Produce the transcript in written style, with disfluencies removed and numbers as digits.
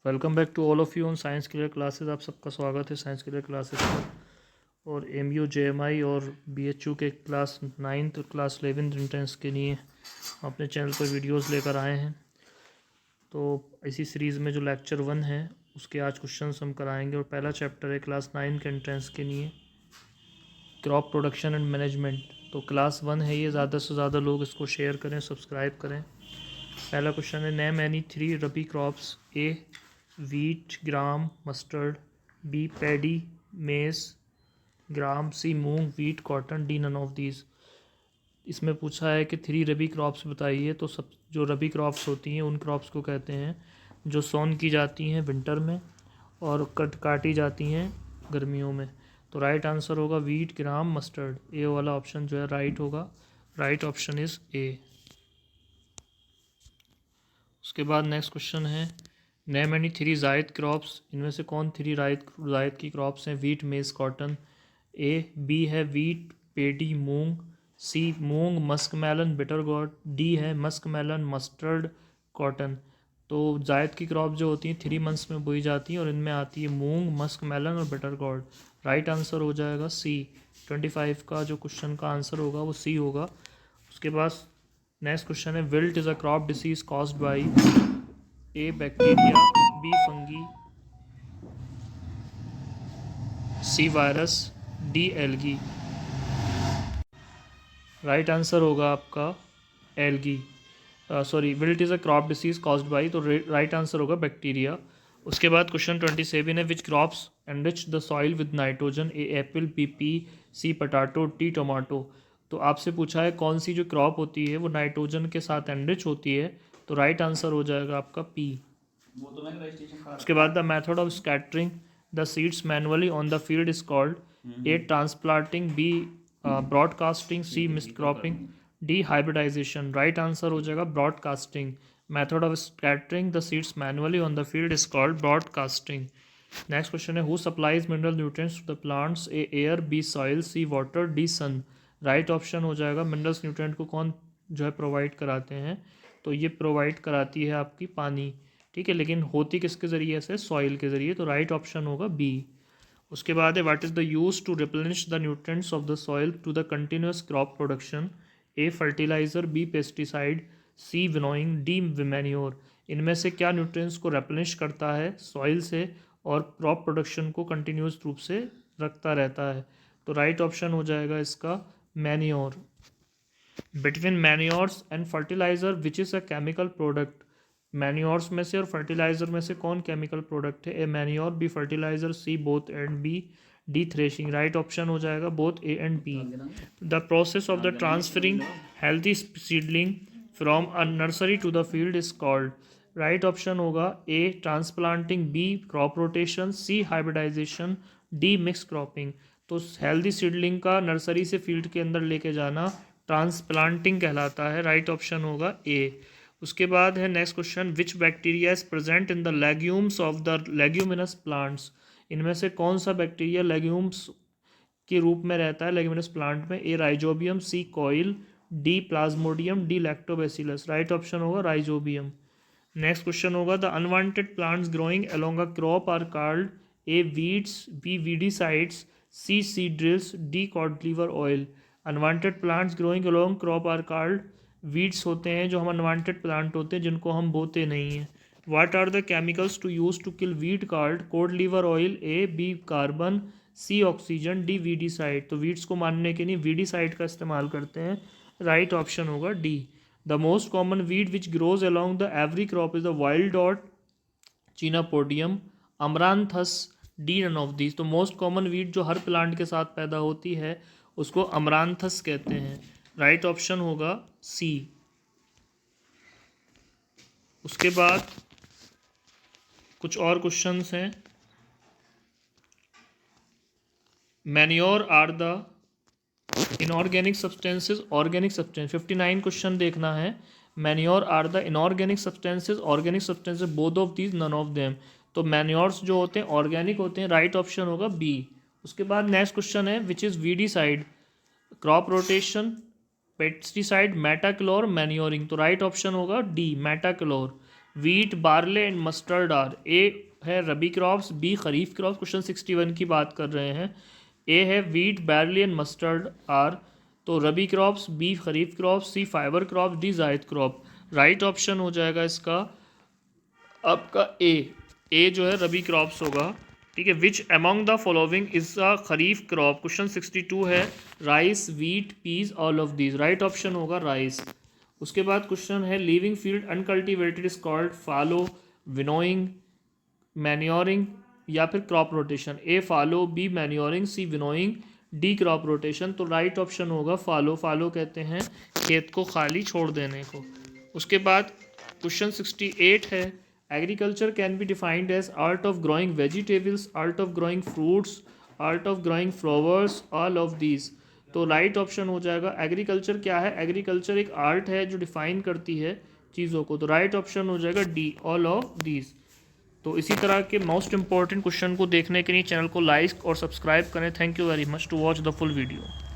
Welcome back to all of you on science clear classes. आप सबका स्वागत है साइंस क्लियर क्लासेस पर। और एमयू जेएमआई और बीएचयू के क्लास 9th और क्लास 11th एंट्रेंस के लिए अपने चैनल पर वीडियोस लेकर आए हैं। तो इसी सीरीज़ में जो लेक्चर 1 है उसके आज क्वेश्चन हम कराएंगे। और पहला चैप्टर है क्लास 9 के एंट्रेंस के लिए, क्रॉप प्रोडक्शन एंड मैनेजमेंट। तो क्लास 1 है ये, ज़्यादा से ज़्यादा लोग इसको शेयर करें, सब्सक्राइब करें। पहला क्वेश्चन है, name any 3 rabi crops. A wheat, gram, mustard. B paddy, maize, gram. C moong, wheat, cotton. D none of these. इसमें पूछा है कि 3 रबी क्रॉप्स बताइए। तो सब जो रबी क्रॉप्स होती हैं उन क्रॉप्स को कहते हैं जो सोन की जाती हैं विंटर में और काटी जाती हैं गर्मियों में। तो राइट आंसर होगा वीट, ग्राम, मस्टर्ड। ए वाला ऑप्शन जो है राइट होगा। Right option is a. उसके बाद नेक्स्ट क्वेश्चन है, नेम एनी 3 जायद क्रॉप्स। इनमें से कौन 3 जायद की क्रॉप्स हैं। Wheat, maize, cotton. A b है wheat, paddy, moong. C moong, musk melon, bitter gourd. D है मस्क मेलन, मस्टर्ड, कॉटन। तो जायद की क्रॉप जो होती हैं 3 मंथ्स में बोई जाती हैं और इनमें आती है मूंग, मस्क मेलन और बिटर गॉर्ड। राइट आंसर हो जाएगा सी। 25 का जो क्वेश्चन का आंसर होगा वो सी होगा। उसके बाद नेक्स्ट क्वेश्चन है, wilt is a crop disease caused by. A bacteria, B fungi, C virus, D algae. Right answer होगा आपका algae. Sorry, wilt is a crop disease caused by, तो राइट आंसर होगा बैक्टीरिया। उसके बाद question 27 है, which crops enrich the soil with nitrogen. A apple, B pea, C potato, D tomato. तो आपसे पूछा है कौन सी जो क्रॉप होती है वो नाइट्रोजन के साथ एनरिच होती है। तो राइट आंसर हो जाएगा आपका पी। उसके बाद the method of scattering the seeds manually on the field is called. A transplanting, b broadcasting, c mixed cropping, d hybridisation. Right answer हो जाएगा broadcasting. Method of scattering the seeds manually on the field is called broadcasting. Next question है, who supplies mineral nutrients to the plants. A air, b soil, c water, d sun. Right option हो जाएगा minerals nutrient को कौन जो है provide कराते हैं। तो ये प्रोवाइड कराती है आपकी पानी, ठीक है, लेकिन होती किसके ज़रिए से, सॉइल के ज़रिए। तो राइट ऑप्शन होगा बी। उसके बाद है, what is the use to replenish the nutrients of the soil to the continuous crop production. A fertiliser, B pesticide, C winnowing, D manure. इनमें से क्या न्यूट्रिएंट्स को रिप्लेनिश करता है सॉइल से और क्रॉप प्रोडक्शन को कंटिन्यूस रूप से रखता रहता है। तो राइट ऑप्शन हो जाएगा इसका manure. Between manures and fertiliser which is a chemical product. Manures में से और फर्टिलाइजर में से कौन केमिकल प्रोडक्ट है। A manure, b fertiliser, c both and b, d threshing. Right option हो जाएगा both a and b. The process of the transferring healthy seedling from a nursery to the field is called. Right option होगा a transplanting, b crop rotation, c hybridisation, d mix cropping. तो healthy seedling का nursery से field के अंदर लेके जाना transplanting कहलाता है। राइट ऑप्शन होगा ए। उसके बाद है next question, which bacteria is present in the legumes of the leguminous plants. इनमें से कौन सा बैक्टीरिया लेग्यूम्स के रूप में रहता है लेग्यूमिनस प्लांट में। A rhizobium, c coli, d plasmodium, d lactobacillus. Right option होगा राइजोबियम। नेक्स्ट क्वेश्चन होगा, the unwanted plants growing along a crop are called. A weeds, b weedicides, c seed drills, d cod liver oil. Unwanted plants growing along crop are called, weeds होते हैं जो हम unwanted plant होते हैं जिनको हम बोते नहीं हैं। What are the chemicals to use to kill weed called. Cod liver oil, a b carbon, c oxygen, d weedicide. तो वीड्स को मारने के लिए वीडीसाइड का इस्तेमाल करते हैं। राइट ऑप्शन होगा d. The most common weed which grows along the every crop is the wild oat, chenopodium, amaranthus, d none of these. तो मोस्ट कॉमन वीड जो हर प्लांट के साथ पैदा होती है उसको अमरांथस कहते हैं। राइट ऑप्शन होगा सी। उसके बाद कुछ और क्वेश्चंस हैं। Manure are the inorganic substances, organic substance. 59 question देखना है। Manure are the inorganic substances, organic substances both of these, none of them. तो मैन्योर्स जो होते हैं ऑर्गेनिक होते हैं। राइट ऑप्शन होगा बी। उसके बाद नेक्स्ट क्वेश्चन है, which is weedicide, crop rotation, pesticide, metachlor, manuring. तो राइट ऑप्शन होगा D, metachlor. Wheat, barley and mustard are, A है rabi crops, B kharif crops, question 61 की बात कर रहे हैं। ए है wheat, barley and mustard are, तो rabi crops, B kharif crops, C fibre crops, D zaid crop. Right option हो जाएगा इसका आपका ए जो है रबी क्रॉप्स होगा। ठीक है, which among the following is a kharif crop, question 62 है। Rice, wheat, peas, all of these, right option होगा राइस। उसके बाद क्वेश्चन है leaving field uncultivated is called fallow, winnowing, manuring या फिर crop rotation. A fallow, B manuring, C winnowing, D crop rotation. तो right option होगा fallow, fallow कहते हैं खेत को खाली छोड़ देने को। उसके बाद क्वेश्चन 68 है agriculture can be defined as art of growing vegetables, art of growing fruits, art of growing flowers, all of these. तो राइट ऑप्शन हो जाएगा एग्रीकल्चर क्या है, एग्रीकल्चर एक आर्ट है जो डिफाइन करती है चीज़ों को। तो राइट ऑप्शन हो जाएगा डी, ऑल ऑफ दीज। तो इसी तरह के मोस्ट इंपॉर्टेंट क्वेश्चन को देखने के लिए चैनल को लाइक और सब्सक्राइब करें। Thank you very much to watch the full video.